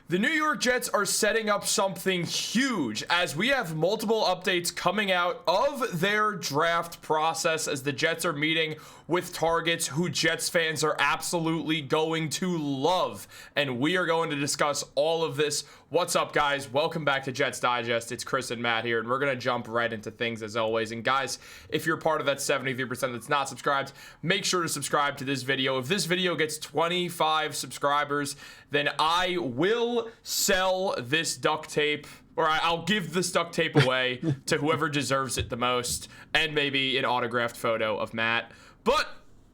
The New York Jets are setting up something huge as we have multiple updates coming out of their draft process as the Jets are meeting with targets who Jets fans are absolutely going to love. And we are going to discuss all of this. What's up, guys? Welcome back to Jets Digest. It's Chris and Matt here, and we're going to jump right into things as always. And guys, if you're part of that 73% that's not subscribed, make sure to subscribe to this video. If this video gets 25 subscribers, then I will sell this duct tape, or I'll give this duct tape away to whoever deserves it the most, and maybe an autographed photo of Matt. But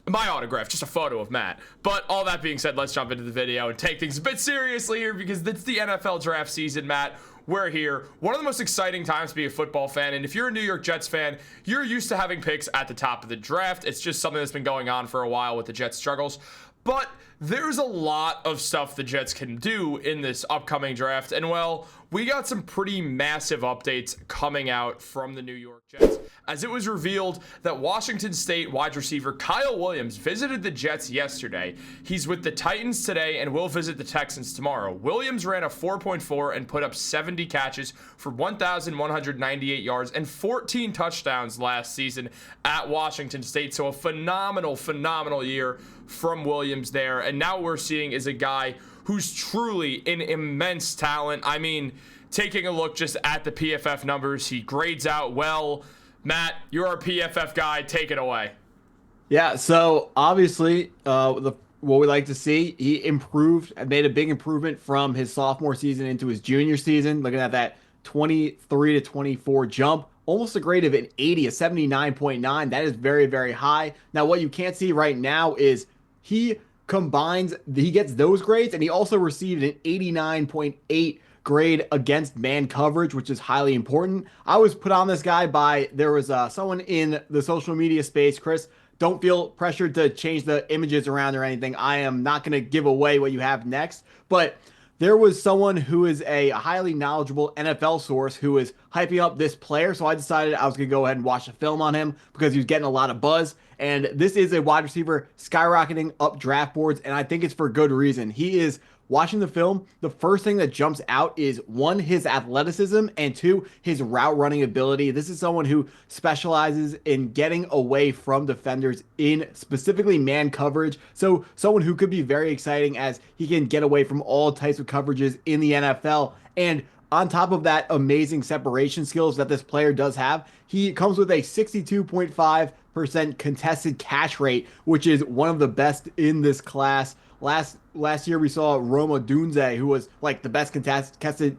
my autograph, just a photo of Matt. But all that being said, let's jump into the video and take things a bit seriously here because it's the NFL draft season, Matt. We're here. One of the most exciting times to be a football fan, and if you're a New York Jets fan, you're used to having picks at the top of the draft. It's just something that's been going on for a while with the Jets' struggles. But there's a lot of stuff the Jets can do in this upcoming draft, and well, we got some pretty massive updates coming out from the New York Jets, as it was revealed that Washington State wide receiver Kyle Williams visited the Jets yesterday. He's with the Titans today and will visit the Texans tomorrow. Williams ran a 4.4 and put up 70 catches for 1,198 yards and 14 touchdowns last season at Washington State, so a phenomenal year from Williams there. And now what we're seeing is a guy who's truly an immense talent. I mean, taking a look just at the PFF numbers, he grades out well. Matt, you're our PFF guy. Take it away. Yeah, so obviously, what we like to see, he improved and made a big improvement from his sophomore season into his junior season. Looking at that 23 to 24 jump, almost a grade of an 80, a 79.9. That is very high. Now, what you can't see right now is he gets those grades, and he also received an 89.8 grade against man coverage, which is highly important. I was put on this guy there was someone in the social media space. Chris, don't feel pressured to change the images around or anything. I am not going to give away what you have next, but there was someone who is a highly knowledgeable NFL source who is hyping up this player, so I decided I was going to go ahead and watch the film on him because he was getting a lot of buzz. And this is a wide receiver skyrocketing up draft boards, and I think it's for good reason. He is watching the film. The first thing that jumps out is, one, his athleticism, and two, his route running ability. This is someone who specializes in getting away from defenders in specifically man coverage. So someone who could be very exciting as he can get away from all types of coverages in the NFL. And on top of that amazing separation skills that this player does have, he comes with a 62.5% contested catch rate, which is one of the best in this class. Last year we saw Roma Dunze, who was like the best contested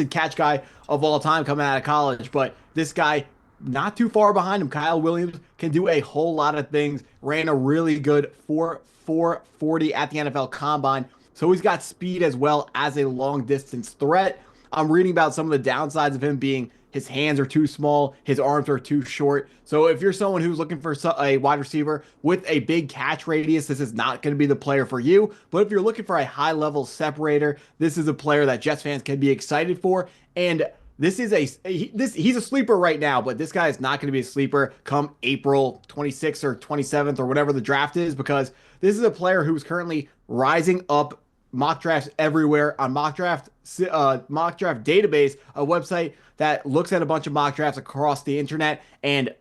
catch guy of all time coming out of college. But this guy, not too far behind him, Kyle Williams, can do a whole lot of things. Ran a really good 4.40 at the NFL Combine. So he's got speed as well as a long distance threat. I'm reading about some of the downsides of him being his hands are too small, his arms are too short. So if you're someone who's looking for a wide receiver with a big catch radius, this is not going to be the player for you. But if you're looking for a high-level separator, this is a player that Jets fans can be excited for. And he's a sleeper right now, but this guy is not going to be a sleeper come April 26th or 27th or whatever the draft is, because this is a player who's currently rising up mock drafts everywhere on mock draft database, a website that looks at a bunch of mock drafts across the internet and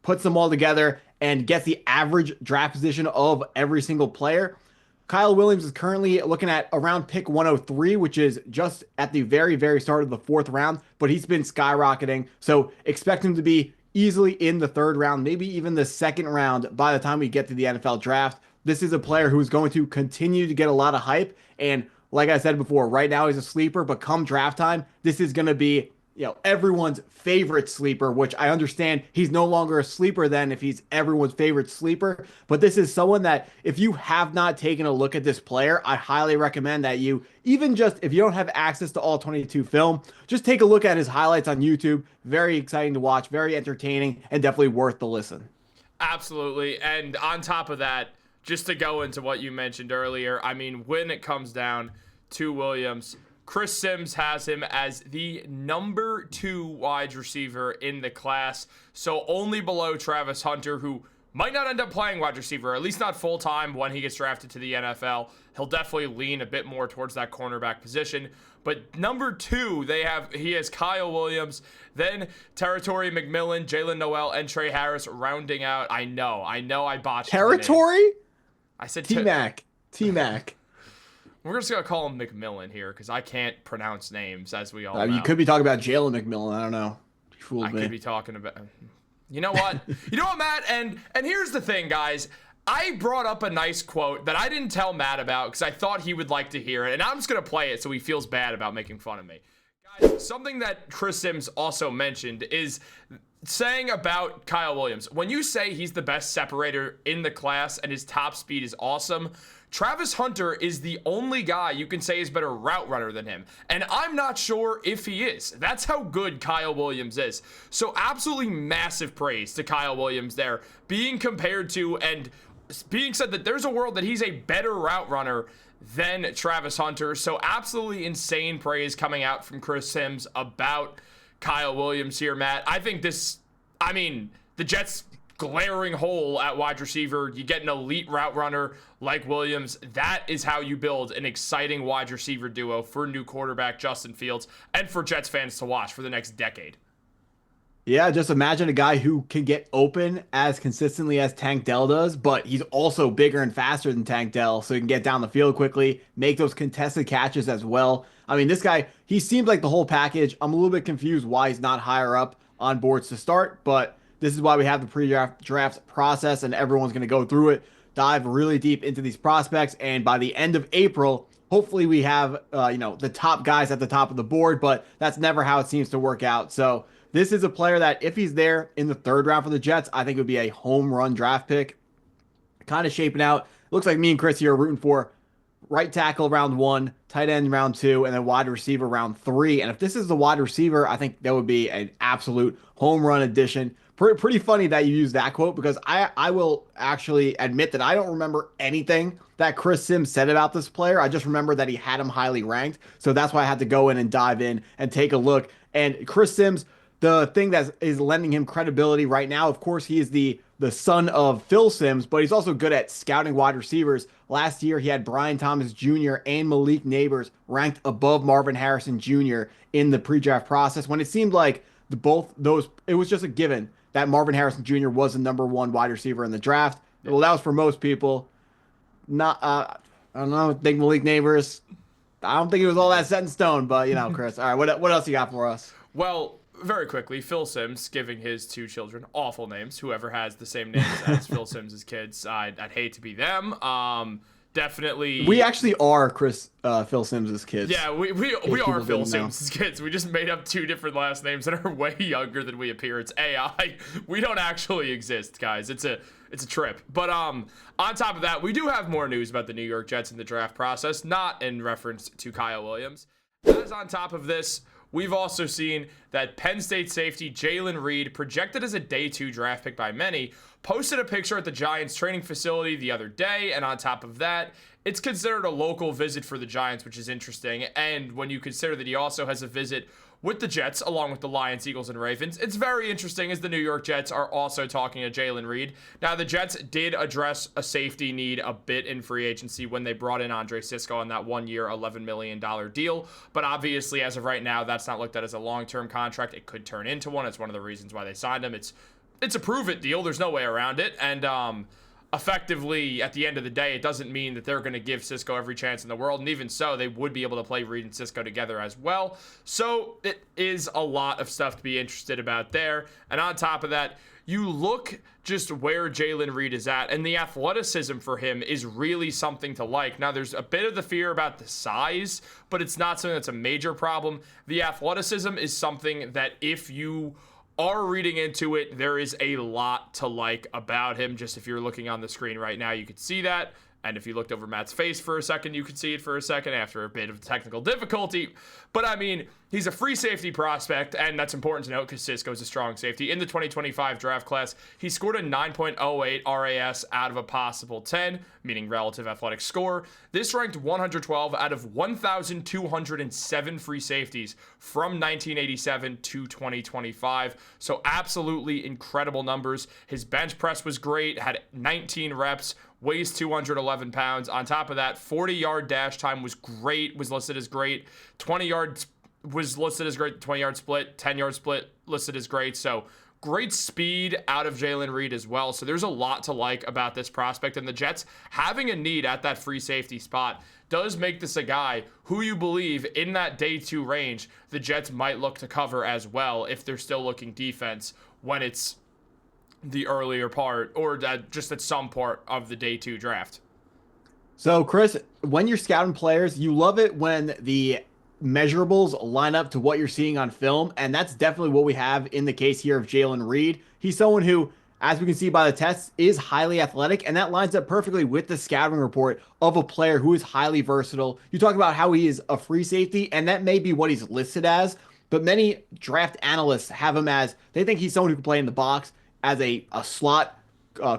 puts them all together and gets the average draft position of every single player. Kyle Williams is currently looking at around pick 103, which is just at the very start of the fourth round, but he's been skyrocketing. So expect him to be easily in the third round, maybe even the second round by the time we get to the NFL draft. This is a player who's going to continue to get a lot of hype. And like I said before, right now he's a sleeper, but come draft time, this is going to be, everyone's favorite sleeper, which I understand he's no longer a sleeper then if he's everyone's favorite sleeper. But this is someone that if you have not taken a look at this player, I highly recommend that you, even just if you don't have access to all 22 film, just take a look at his highlights on YouTube. Very exciting to watch, very entertaining, and definitely worth the listen. Absolutely. And on top of that, just to go into what you mentioned earlier, I mean, when it comes down to Williams, Chris Sims has him as the number 2 wide receiver in the class, so only below Travis Hunter, who might not end up playing wide receiver, at least not full-time when he gets drafted to the NFL. He'll definitely lean a bit more towards that cornerback position. But number 2, he has Kyle Williams, then Territory McMillan, Jaylen Noel, and Trey Harris rounding out. I know I botched Territory? I said T-Mac. We're just going to call him McMillan here because I can't pronounce names, as we all know. You could be talking about Jaylen McMillan. I don't know. You fooled me. I could be talking about... You know what? Matt? And here's the thing, guys. I brought up a nice quote that I didn't tell Matt about because I thought he would like to hear it. And I'm just going to play it so he feels bad about making fun of me. Guys, something that Chris Sims also mentioned is saying about Kyle Williams. When you say he's the best separator in the class and his top speed is awesome, Travis Hunter is the only guy you can say is better route runner than him. And I'm not sure if he is. That's how good Kyle Williams is. So absolutely massive praise to Kyle Williams there, being compared to and being said that there's a world that he's a better route runner than Travis Hunter. So absolutely insane praise coming out from Chris Sims about Kyle Williams here, Matt. I think the Jets' glaring hole at wide receiver, you get an elite route runner like Williams. That is how you build an exciting wide receiver duo for new quarterback Justin Fields and for Jets fans to watch for the next decade. Yeah, just imagine a guy who can get open as consistently as Tank Dell does, but he's also bigger and faster than Tank Dell, so he can get down the field quickly, make those contested catches as well. I mean, this guy, he seems like the whole package. I'm a little bit confused why he's not higher up on boards to start, but this is why we have the pre-draft process, and everyone's going to go through it, dive really deep into these prospects, and by the end of April, hopefully we have the top guys at the top of the board, but that's never how it seems to work out. So this is a player that if he's there in the 3rd round for the Jets, I think it would be a home run draft pick. Kind of shaping out. Looks like me and Chris here are rooting for right tackle round 1, tight end round 2, and then wide receiver round 3. And if this is the wide receiver, I think that would be an absolute home run addition. Pretty funny that you use that quote because I will actually admit that I don't remember anything that Chris Sims said about this player. I just remember that he had him highly ranked. So that's why I had to go in and dive in and take a look. And Chris Sims, the thing that is lending him credibility right now, of course, he is the son of Phil Sims, but he's also good at scouting wide receivers. Last year, he had Brian Thomas Jr. and Malik Neighbors ranked above Marvin Harrison Jr. in the pre-draft process when it seemed like both those, it was just a given that Marvin Harrison Jr. was the number 1 wide receiver in the draft. Well, that was for most people. Not, I don't know, I think Malik Neighbors, I don't think it was all that set in stone, but, Chris. All right, what else you got for us? Well, very quickly, Phil Sims giving his 2 children awful names. Whoever has the same names as Phil Sims' kids, I'd hate to be them. Definitely. We actually are Phil Sims' kids. Yeah, we are Phil Sims' kids. We just made up 2 different last names that are way younger than we appear. It's AI. We don't actually exist, guys. It's a trip. But on top of that, we do have more news about the New York Jets in the draft process, not in reference to Kyle Williams. As on top of this, we've also seen that Penn State safety Jaylen Reed, projected as a day 2 draft pick by many, posted a picture at the Giants training facility the other day. And on top of that, it's considered a local visit for the Giants, which is interesting. And when you consider that he also has a visit with the Jets, along with the Lions, Eagles, and Ravens, it's very interesting as the New York Jets are also talking to Jaylen Reed. Now, the Jets did address a safety need a bit in free agency when they brought in Andre Sisco on that 1-year, $11 million deal. But obviously, as of right now, that's not looked at as a long-term contract. It could turn into one. It's one of the reasons why they signed him. It's a prove-it deal. There's no way around it. And effectively, at the end of the day, it doesn't mean that they're going to give Sisco every chance in the world. And even so, they would be able to play Reed and Sisco together as well. So it is a lot of stuff to be interested about there. And on top of that, you look just where Jaylen Reed is at, and the athleticism for him is really something to like. Now, there's a bit of the fear about the size, but it's not something that's a major problem. The athleticism is something that if you are reading into it, there is a lot to like about him. Just if you're looking on the screen right now, you could see that. And if you looked over Matt's face for a second, you could see it for a second after a bit of technical difficulty. But I mean, he's a free safety prospect, and that's important to note because Cisco's a strong safety. In the 2025 draft class, he scored a 9.08 RAS out of a possible 10, meaning relative athletic score. This ranked 112 out of 1,207 free safeties from 1987 to 2025. So absolutely incredible numbers. His bench press was great, had 19 reps, weighs 211 pounds. On top of that, 40-yard dash time was great, was listed as great. 20 yards was listed as great. 20-yard split, 10-yard split listed as great. So great speed out of Jaylen Reed as well. So there's a lot to like about this prospect. And the Jets having a need at that free safety spot does make this a guy who you believe in that day 2 range, the Jets might look to cover as well if they're still looking defense when it's the earlier part or just at some part of the day 2 draft. So, Chris, when you're scouting players, you love it when the measurables line up to what you're seeing on film, and that's definitely what we have in the case here of Jaylen Reed. He's someone who, as we can see by the tests, is highly athletic, and that lines up perfectly with the scouting report of a player who is highly versatile. You talk about how he is a free safety, and that may be what he's listed as, but many draft analysts have him as, they think he's someone who can play in the box as a slot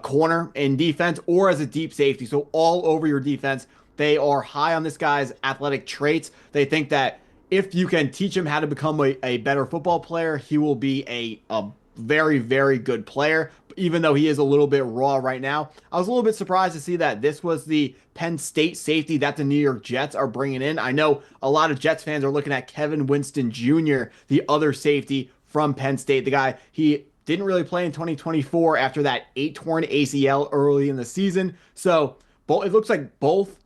corner in defense or as a deep safety. So all over your defense, they are high on this guy's athletic traits. They think that if you can teach him how to become a better football player, he will be a very, very good player, even though he is a little bit raw right now. I was a little bit surprised to see that this was the Penn State safety that the New York Jets are bringing in. I know a lot of Jets fans are looking at Kevin Winston Jr., the other safety from Penn State, the guy he didn't really play in 2024 after that 8 torn ACL early in the season. So it looks like both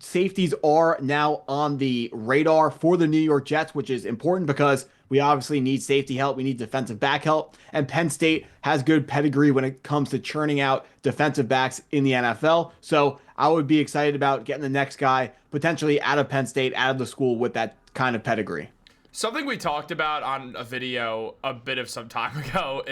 safeties are now on the radar for the New York Jets, which is important because we obviously need safety help. We need defensive back help. And Penn State has good pedigree when it comes to churning out defensive backs in the NFL. So I would be excited about getting the next guy potentially out of Penn State, out of the school with that kind of pedigree. Something we talked about on a video a bit of some time ago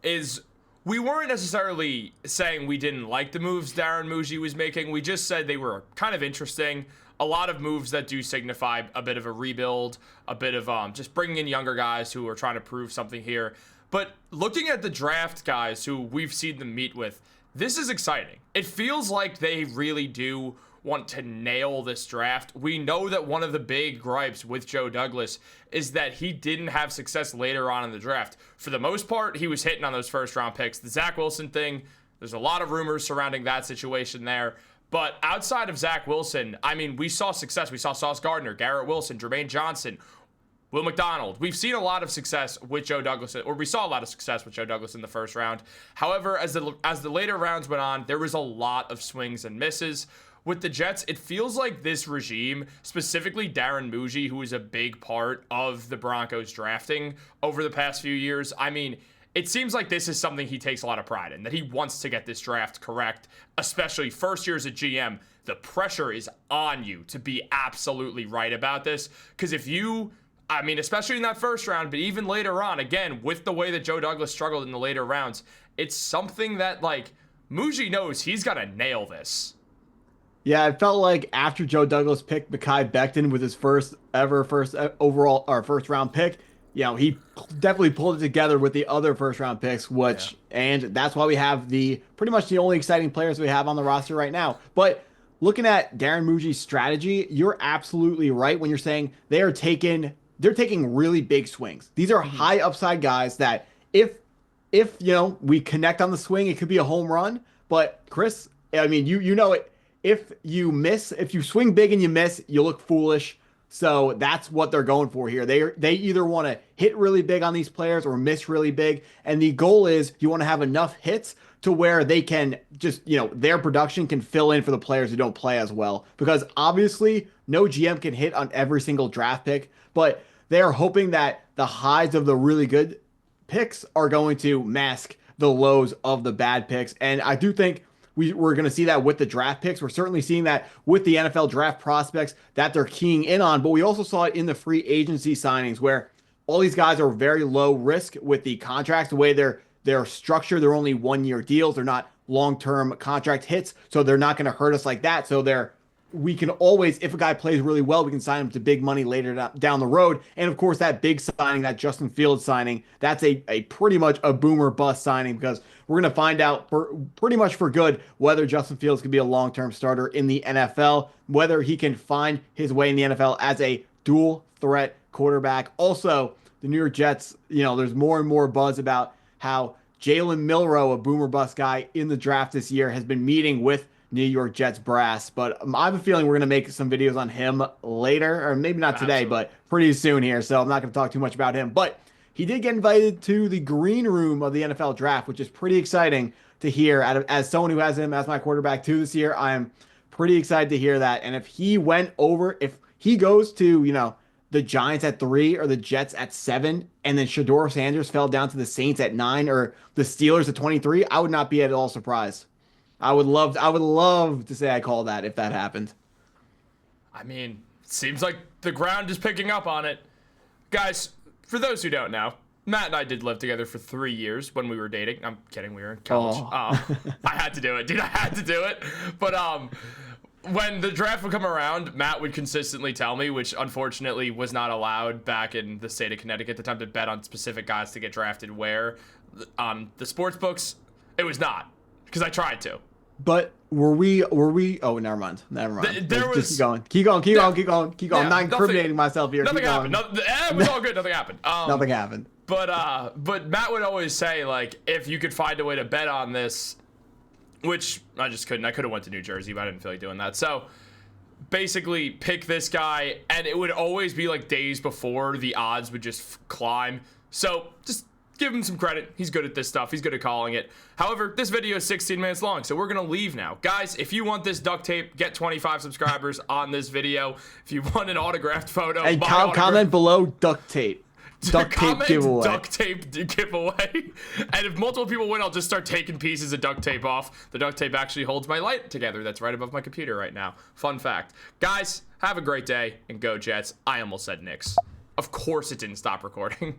is we weren't necessarily saying we didn't like the moves Darren Mougey was making. We just said they were kind of interesting. A lot of moves that do signify a bit of a rebuild, a bit of just bringing in younger guys who are trying to prove something here. But looking at the draft guys who we've seen them meet with, this is exciting. It feels like they really do want to nail this draft. We know that one of the big gripes with Joe Douglas is that he didn't have success later on in the draft. For the most part, he was hitting on those first round picks. The Zach Wilson thing, there's a lot of rumors surrounding that situation there. But outside of Zach Wilson, I mean, we saw success. We saw Sauce Gardner, Garrett Wilson, Jermaine Johnson, Will McDonald. We've seen a lot of success with Joe Douglas, or we saw a lot of success with Joe Douglas in the first round. However, as the later rounds went on, there was a lot of swings and misses. With the Jets, it feels like this regime, specifically Darren Mougey, who was a big part of the Broncos drafting over the past few years, I mean, it seems like this is something he takes a lot of pride in, that he wants to get this draft correct, especially first year as a GM. The pressure is on you to be absolutely right about this, because if you, I mean, especially in that first round, but even later on, again, with the way that Joe Douglas struggled in the later rounds, it's something that, like, Mougey knows he's got to nail this. Yeah, it felt like after Joe Douglas picked Mekhi Becton with his first overall or first round pick, you know, he definitely pulled it together with the other first round picks, and that's why we have pretty much the only exciting players we have on the roster right now. But looking at Darren Mougey's strategy, you're absolutely right when you're saying they're taking really big swings. These are high upside guys that if you know, we connect on the swing, it could be a home run. But Chris, I mean, you know it. If you swing big and you miss, you look foolish. So that's what they're going for here. They either want to hit really big on these players or miss really big. And the goal is you want to have enough hits to where they can just, you know, their production can fill in for the players who don't play as well. Because obviously no GM can hit on every single draft pick, but they are hoping that the highs of the really good picks are going to mask the lows of the bad picks. And I do think we're going to see that with the draft picks. We're certainly seeing that with the NFL draft prospects that they're keying in on, but we also saw it in the free agency signings where all these guys are very low risk with the contracts, the way they're They're structured. They're only 1-year deals. They're not long-term contract hits, so they're not going to hurt us like that. So we can always, if a guy plays really well, we can sign him to big money later down the road. And of course, that big signing, that Justin Fields signing, that's a pretty much a boomer bust signing, because we're going to find out pretty much for good whether Justin Fields can be a long-term starter in the NFL, whether he can find his way in the NFL as a dual threat quarterback. Also, the New York Jets, there's more and more buzz about how Jalen Milroe, a boomer bust guy in the draft this year, has been meeting with New York Jets brass. But I have a feeling we're going to make some videos on him later, or maybe not today, but pretty soon here. So I'm not going to talk too much about him. But he did get invited to the green room of the NFL draft, which is pretty exciting to hear. As someone who has him as my quarterback too this year, I'm pretty excited to hear that. And if he goes to, the Giants at 3 or the Jets at 7, and then Shedeur Sanders fell down to the Saints at 9 or the Steelers at 23, I would not be at all surprised. I would love to say I call that if that happened. I mean, seems like the ground is picking up on it. Guys, for those who don't know, Matt and I did live together for 3 years when we were dating. I'm kidding, we were in college. I had to do it, dude. I had to do it. But when the draft would come around, Matt would consistently tell me, which unfortunately was not allowed back in the state of Connecticut at the time, to bet on specific guys to get drafted where. On the sports books, it was not, because I tried to. But were we? Oh, never mind. There was. Just keep going. Yeah, I'm not incriminating myself here. Nothing happened. It was all good. Nothing happened. Nothing happened. But Matt would always say, like, if you could find a way to bet on this, which I just couldn't. I could have went to New Jersey, but I didn't feel like doing that. So basically, pick this guy, and it would always be like days before the odds would just climb. So just give him some credit. He's good at this stuff. He's good at calling it. However, this video is 16 minutes long, so we're going to leave now. Guys, if you want this duct tape, get 25 subscribers on this video. If you want an autographed photo, and comment below duct tape. Duct tape giveaway. Duct tape giveaway. And if multiple people win, I'll just start taking pieces of duct tape off. The duct tape actually holds my light together. That's right above my computer right now. Fun fact. Guys, have a great day, and go Jets. I almost said Knicks. Of course it didn't stop recording.